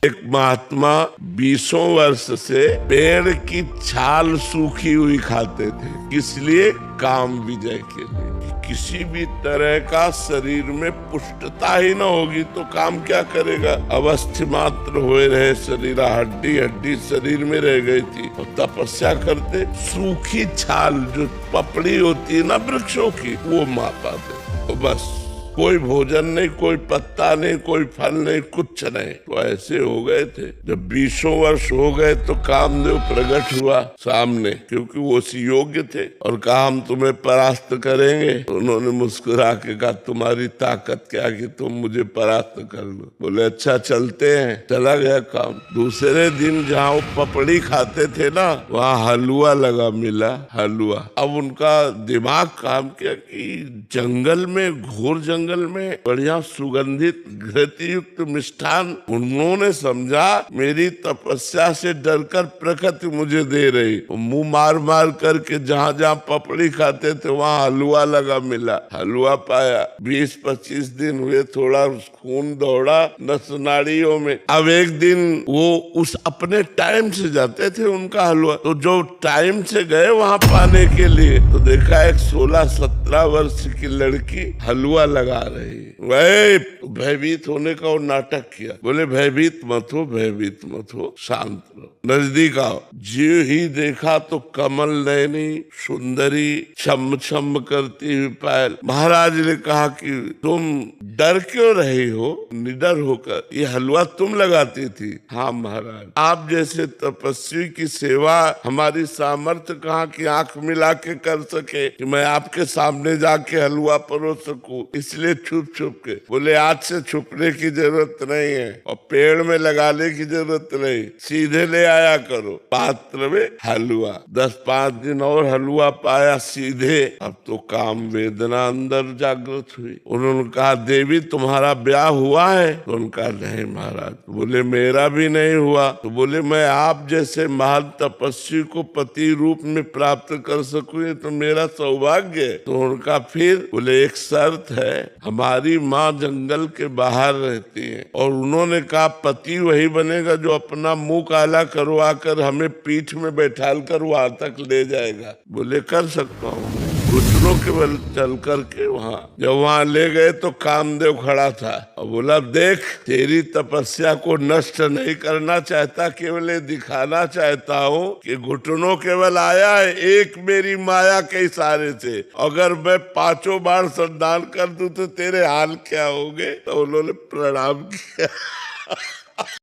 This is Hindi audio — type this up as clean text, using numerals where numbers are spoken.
एक महात्मा 20 वर्ष से पेड़ की छाल सूखी हुई खाते थे, किस लिए? काम विजय के लिए। किसी भी तरह का शरीर में पुष्टता ही न होगी तो काम क्या करेगा? अवस्थी मात्र हुए रहे शरीर, हड्डी हड्डी शरीर में रह गई थी और तपस्या करते सूखी छाल जो पपड़ी होती है ना वृक्षों की, वो मापाते। तो बस कोई भोजन नहीं, कोई पत्ता नहीं, कोई फल नहीं, कुछ नहीं। तो ऐसे हो गए थे। जब 20 वर्ष हो गए तो कामदेव प्रकट हुआ सामने, क्योंकि वो उसी योग्य थे, और कहा हम तुम्हें परास्त करेंगे। तो उन्होंने मुस्कुरा के कहा तुम्हारी ताकत क्या कि तुम मुझे परास्त कर लो। बोले अच्छा चलते हैं। चला गया काम। दूसरे दिन जहाँ वो पपड़ी खाते थे ना, वहाँ हलवा लगा मिला, हलवा। अब उनका दिमाग काम किया कि जंगल में, घोर जंगल में बढ़िया सुगंधित घृतयुक्त मिष्ठान, उन्होंने समझा मेरी तपस्या से डरकर प्रकृति मुझे दे रही। मुंह मार मार करके जहाँ जहाँ पपड़ी खाते थे वहाँ हलवा लगा मिला, हलवा पाया। 20-25 दिन हुए, थोड़ा खून दौड़ा नस नाड़ियों में। अब एक दिन वो उस अपने टाइम से जाते थे उनका हलवा, तो जो टाइम से गए वहाँ पाने के लिए, तो देखा एक 16-17 वर्ष की लड़की हलवा लगा रही। वही भयभीत होने का वो नाटक किया। बोले भयभीत मत हो, भयभीत मत हो, शांत रहो, नजदीक आओ। जी ही देखा तो कमल नयनी सुंदरी छम छम करती हुई पायल। महाराज ने कहा कि तुम डर क्यों रही हो? निडर होकर ये हलवा तुम लगाती थी? हाँ महाराज, आप जैसे तपस्वी की सेवा हमारी सामर्थ्य कहाँ की आंख मिला के कर सके कि मैं आपके सामने जाके हलवा परोस सकूं, इसलिए छुप छुप के। बोले आज से छुपने की जरूरत नहीं है और पेड़ में लगाने की जरूरत नहीं, सीधे ले आया करो पात्र में हलवा। 10-5 दिन और हलवा पाया सीधे। अब तो काम वेदना अंदर जागृत हुई। उन्होंने कहा देवी तुम्हारा ब्याह हुआ है? तो उनका नहीं महाराज। बोले मेरा भी नहीं हुआ। तो बोले मैं आप जैसे महान तपस्वी को पति रूप में प्राप्त कर सकूं तो मेरा सौभाग्य है। तो उनका फिर बोले एक शर्त है, हमारी माँ जंगल के बाहर रहती है और उन्होंने कहा पति वही बनेगा जो अपना मुंह काला करवा कर हमें पीठ में बैठाल कर वहां तक ले जाएगा। बोले कर सकता हूँ। घुटनों के बल चल करके वहाँ, जब वहाँ ले गए तो कामदेव खड़ा था और बोला देख तेरी तपस्या को नष्ट नहीं करना चाहता, केवल ये दिखाना चाहता हूँ कि घुटनों केवल आया है एक मेरी माया के इशारे से। अगर मैं 5 बार संधान कर दूं तो तेरे हाल क्या होंगे? तो उन्होंने प्रणाम किया।